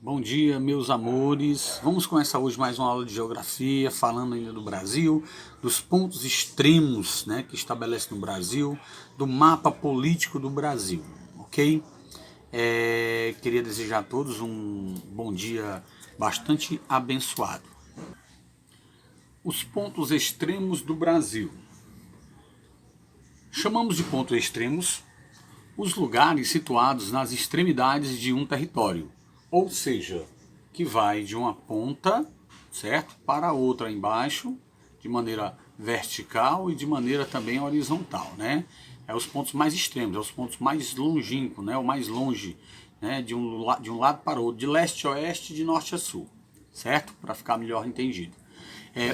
Bom dia, meus amores. Vamos começar hoje mais uma aula de geografia, falando ainda do Brasil, dos pontos extremos, né, que estabelece no Brasil, do mapa político do Brasil, ok? Queria desejar a todos um bom dia bastante abençoado. Os pontos extremos do Brasil. Chamamos de pontos extremos os lugares situados nas extremidades de um território, ou seja, que vai de uma ponta, certo, para outra embaixo, de maneira vertical e de maneira também horizontal, né? É os pontos mais extremos, é os pontos mais longínquos, né? O mais longe, né? De um lado para o outro, de leste a oeste, de norte a sul, certo? Para ficar melhor entendido.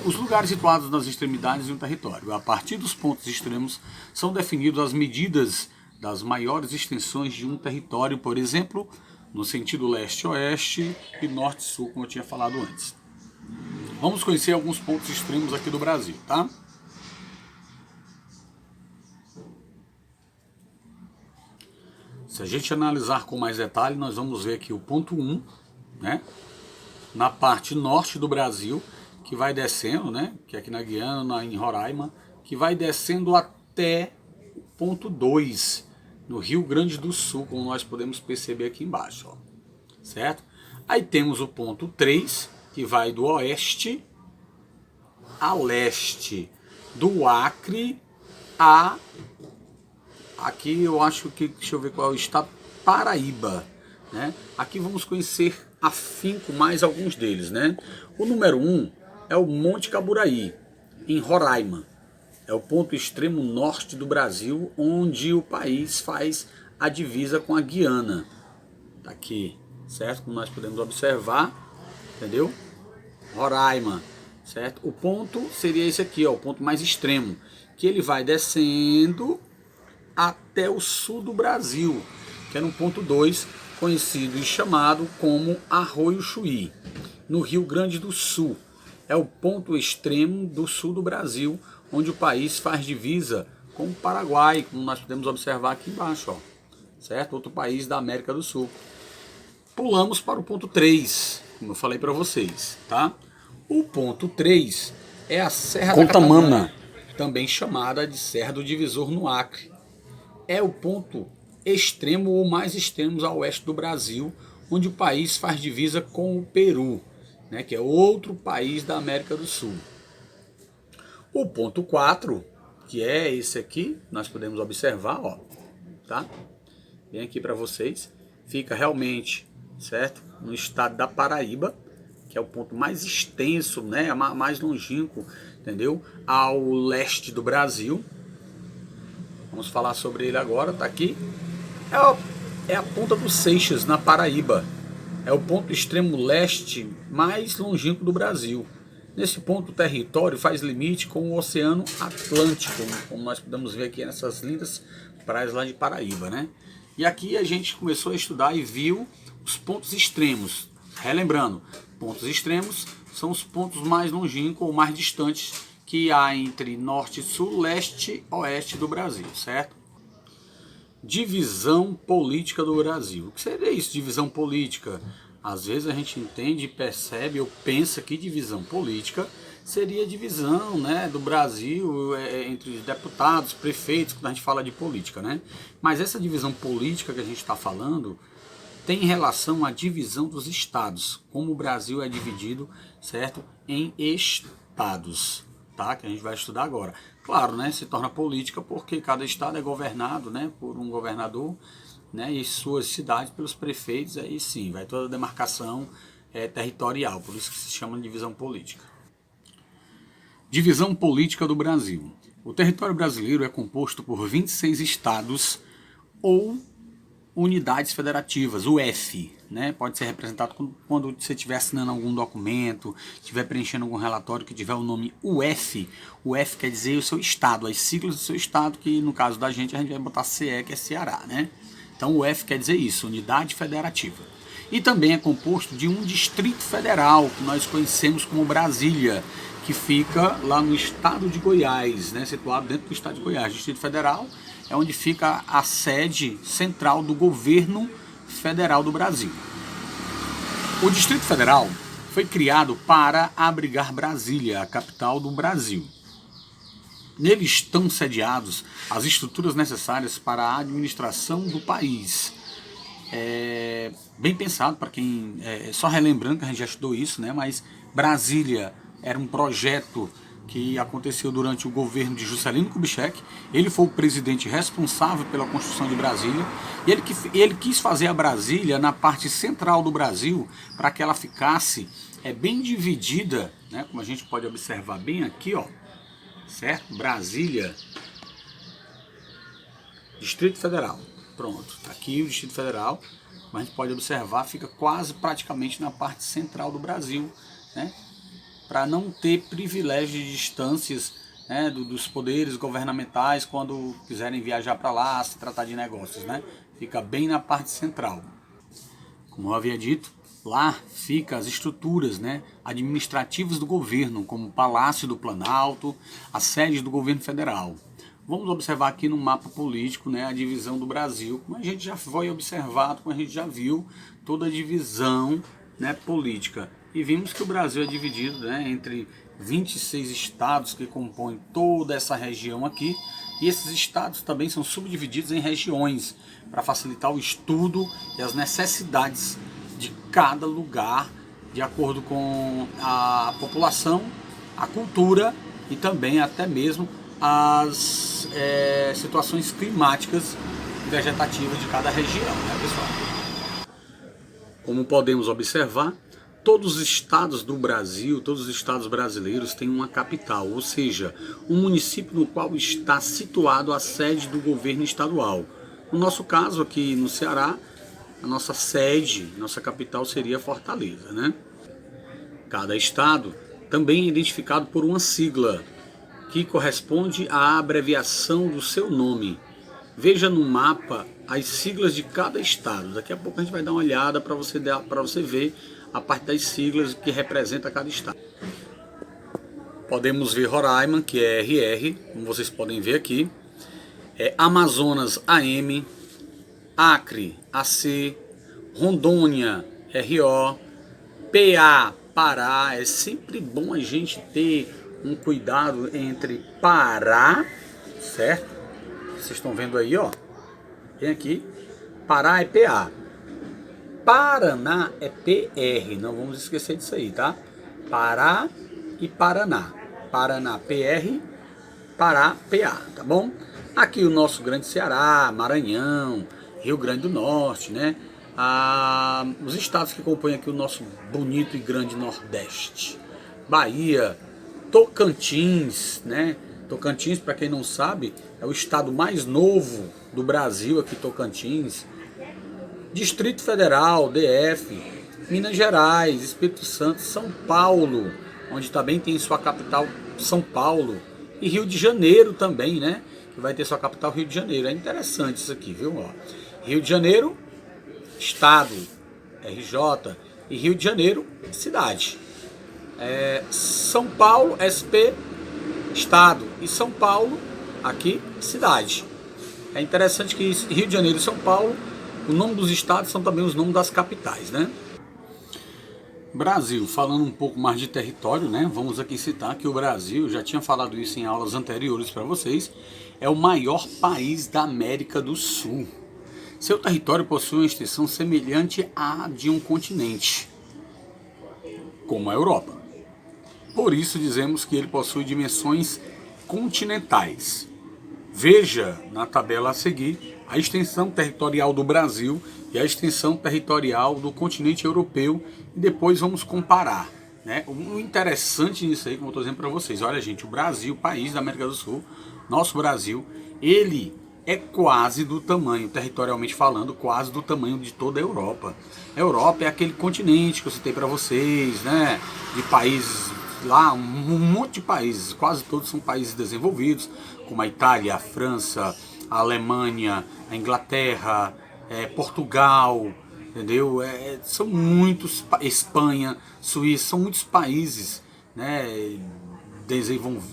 Os lugares situados nas extremidades de um território. A partir dos pontos extremos são definidas as medidas das maiores extensões de um território, por exemplo, no sentido leste-oeste e norte-sul, como eu tinha falado antes. Vamos conhecer alguns pontos extremos aqui do Brasil, tá? Se a gente analisar com mais detalhe, nós vamos ver aqui o ponto 1, né? Na parte norte do Brasil, que vai descendo, né? Que é aqui na Guiana, em Roraima, que vai descendo até o ponto 2, no Rio Grande do Sul, como nós podemos perceber aqui embaixo, ó, certo? Aí temos o ponto 3, que vai do oeste a leste, do Acre a... Aqui eu acho que, deixa eu ver qual é o estado, Paraíba, né? Aqui vamos conhecer afinco mais alguns deles, né? O número 1 é o Monte Caburaí, em Roraima. É o ponto extremo norte do Brasil, onde o país faz a divisa com a Guiana. Tá aqui, certo? Como nós podemos observar, entendeu? Roraima, certo? O ponto seria esse aqui, ó, o ponto mais extremo, que ele vai descendo até o sul do Brasil, que é no ponto 2, conhecido e chamado como Arroio Chuí, no Rio Grande do Sul. É o ponto extremo do sul do Brasil, onde o país faz divisa com o Paraguai, como nós podemos observar aqui embaixo, ó, certo? Outro país da América do Sul. Pulamos para o ponto 3, como eu falei para vocês, tá? O ponto 3 é a Serra da Cantamanna, também chamada de Serra do Divisor no Acre. É o ponto extremo ou mais extremos ao oeste do Brasil, onde o país faz divisa com o Peru, né, que é outro país da América do Sul. O ponto 4, que é esse aqui, nós podemos observar, ó, tá? Vem aqui para vocês, fica realmente, certo? No estado da Paraíba, que é o ponto mais extenso, né, mais longínquo, entendeu? Ao leste do Brasil. Vamos falar sobre ele agora, tá aqui. É a ponta do Seixas, na Paraíba. É o ponto extremo leste mais longínquo do Brasil. Nesse ponto, o território faz limite com o Oceano Atlântico, como nós podemos ver aqui nessas lindas praias lá de Paraíba, né? E aqui a gente começou a estudar e viu os pontos extremos. Relembrando, pontos extremos são os pontos mais longínquos ou mais distantes que há entre norte, sul, leste, oeste do Brasil, certo? Divisão política do Brasil. O que seria isso, divisão política? Às vezes a gente entende, percebe ou pensa que divisão política seria divisão, né, do Brasil entre deputados, prefeitos, quando a gente fala de política, né? Mas essa divisão política que a gente está falando tem relação à divisão dos estados, como o Brasil é dividido, certo, em estados, tá? Que a gente vai estudar agora. Claro, né, se torna política porque cada estado é governado, né, por um governador, né, e suas cidades pelos prefeitos, aí sim, vai toda a demarcação territorial, por isso que se chama de divisão política. Divisão política do Brasil. O território brasileiro é composto por 26 estados ou unidades federativas, o F, né? Pode ser representado quando você estiver assinando algum documento, estiver preenchendo algum relatório que tiver o nome UF. O F quer dizer o seu estado, as siglas do seu estado, que no caso da gente a gente vai botar CE, que é Ceará, né? Então o F quer dizer isso, unidade federativa. E também é composto de um distrito federal, que nós conhecemos como Brasília, que fica lá no estado de Goiás, né? Situado dentro do estado de Goiás. O Distrito Federal é onde fica a sede central do governo federal do Brasil. O Distrito Federal foi criado para abrigar Brasília, a capital do Brasil. Nele estão sediados as estruturas necessárias para a administração do país. Bem pensado para quem... só relembrando que a gente já estudou isso, né? Mas Brasília era um projeto que aconteceu durante o governo de Juscelino Kubitschek. Ele foi o presidente responsável pela construção de Brasília. E ele quis fazer a Brasília na parte central do Brasil para que ela ficasse bem dividida, né? Como a gente pode observar bem aqui, ó, certo? Brasília, Distrito Federal. Pronto, tá aqui o Distrito Federal, mas a gente pode observar, fica quase praticamente na parte central do Brasil, né? Para não ter privilégio de distâncias, né, dos poderes governamentais quando quiserem viajar para lá, se tratar de negócios, né? Fica bem na parte central. Como eu havia dito, lá ficam as estruturas, né, administrativas do governo, como o Palácio do Planalto, a sede do governo federal. Vamos observar aqui no mapa político, né, a divisão do Brasil, como a gente já foi observado, como a gente já viu toda a divisão, né, política. E vimos que o Brasil é dividido, né, entre 26 estados que compõem toda essa região aqui. E esses estados também são subdivididos em regiões para facilitar o estudo e as necessidades de cada lugar, de acordo com a população, a cultura e também até mesmo as situações climáticas e vegetativas de cada região, né, pessoal? Como podemos observar, todos os estados do Brasil, todos os estados brasileiros têm uma capital, ou seja, um município no qual está situado a sede do governo estadual. No nosso caso aqui no Ceará, a nossa sede, nossa capital seria Fortaleza, né? Cada estado também é identificado por uma sigla, que corresponde à abreviação do seu nome. Veja no mapa as siglas de cada estado. Daqui a pouco a gente vai dar uma olhada para você ver a parte das siglas que representa cada estado. Podemos ver Roraima, que é RR, como vocês podem ver aqui. Amazonas, AM. Acre, AC. Rondônia, RO. PA, Pará. É sempre bom a gente ter um cuidado entre Pará, certo? Vocês estão vendo aí, ó. Vem aqui. Pará é PA. Paraná é PR, não vamos esquecer disso aí, tá? Pará e Paraná. Paraná PR, Pará PA, tá bom? Aqui o nosso grande Ceará, Maranhão, Rio Grande do Norte, né? Os estados que compõem aqui o nosso bonito e grande Nordeste. Bahia, Tocantins, né? Tocantins, para quem não sabe, é o estado mais novo do Brasil aqui, Tocantins. Distrito Federal, DF, Minas Gerais, Espírito Santo, São Paulo, onde também tem sua capital São Paulo, e Rio de Janeiro também, né? Que vai ter sua capital Rio de Janeiro. É interessante isso aqui, viu? Ó, Rio de Janeiro, estado, RJ, e Rio de Janeiro, cidade. São Paulo, SP, estado, e São Paulo, aqui, cidade. É interessante que Rio de Janeiro e São Paulo, o nome dos estados são também os nomes das capitais, né? Brasil, falando um pouco mais de território, né? Vamos aqui citar que o Brasil, já tinha falado isso em aulas anteriores para vocês, é o maior país da América do Sul. Seu território possui uma extensão semelhante à de um continente, como a Europa. Por isso dizemos que ele possui dimensões continentais. Veja na tabela a seguir a extensão territorial do Brasil e a extensão territorial do continente europeu, e depois vamos comparar, né? O interessante nisso aí, como eu estou dizendo para vocês, olha gente, o Brasil, país da América do Sul, nosso Brasil, ele é quase do tamanho, territorialmente falando, quase do tamanho de toda a Europa. A Europa é aquele continente que eu citei para vocês, né? De países lá, um monte de países, quase todos são países desenvolvidos, como a Itália, a França, a Alemanha, a Inglaterra, Portugal, entendeu? São muitos, Espanha, Suíça, são muitos países, né,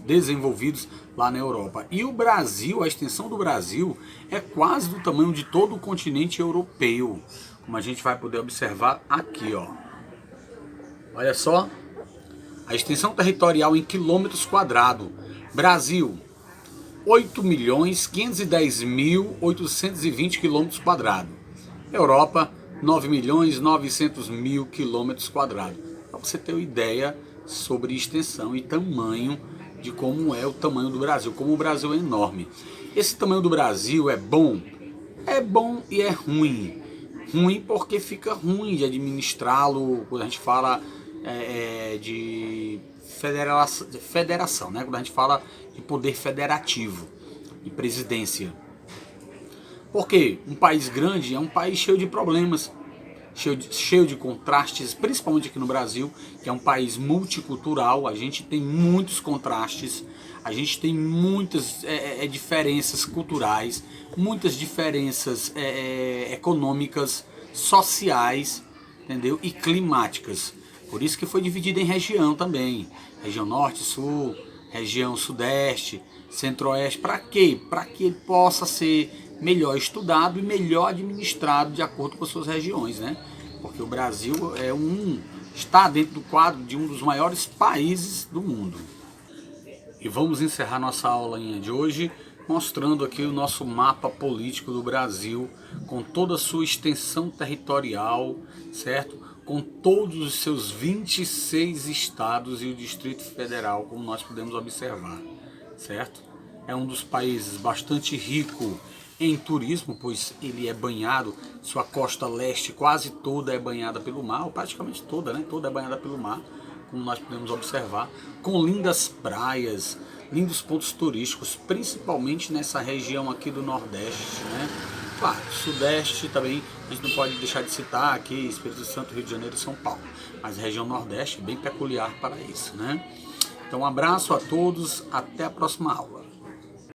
desenvolvidos lá na Europa. E o Brasil, a extensão do Brasil é quase do tamanho de todo o continente europeu, como a gente vai poder observar aqui, ó. Olha só, a extensão territorial em quilômetros quadrados. Brasil, 8.510.820 quilômetros quadrados. Europa, 9.900.000 quilômetros quadrados. Para você ter uma ideia sobre extensão e tamanho de como é o tamanho do Brasil, como o Brasil é enorme. Esse tamanho do Brasil é bom e é ruim. Ruim porque fica ruim de administrá-lo quando a gente fala de federação, né? Quando a gente fala de poder federativo e presidência. Porque um país grande é um país cheio de problemas, cheio de contrastes, principalmente aqui no Brasil, que é um país multicultural. A gente tem muitos contrastes, a gente tem muitas diferenças culturais, muitas diferenças econômicas, sociais, entendeu? E climáticas. Por isso que foi dividido em região também. Região norte, sul, região sudeste, centro-oeste. Para quê? Para que ele possa ser melhor estudado e melhor administrado de acordo com as suas regiões, né? Porque o Brasil está dentro do quadro de um dos maiores países do mundo. E vamos encerrar nossa aulinha de hoje mostrando aqui o nosso mapa político do Brasil, com toda a sua extensão territorial, certo? Com todos os seus 26 estados e o Distrito Federal, como nós podemos observar, certo? É um dos países bastante rico em turismo, pois ele é banhado, sua costa leste quase toda é banhada pelo mar, ou praticamente toda, né? Toda é banhada pelo mar, como nós podemos observar, com lindas praias, lindos pontos turísticos, principalmente nessa região aqui do Nordeste, né? Claro, Sudeste também a gente não pode deixar de citar aqui, Espírito Santo, Rio de Janeiro e São Paulo, mas a região Nordeste é bem peculiar para isso, né? Então um abraço a todos, até a próxima aula.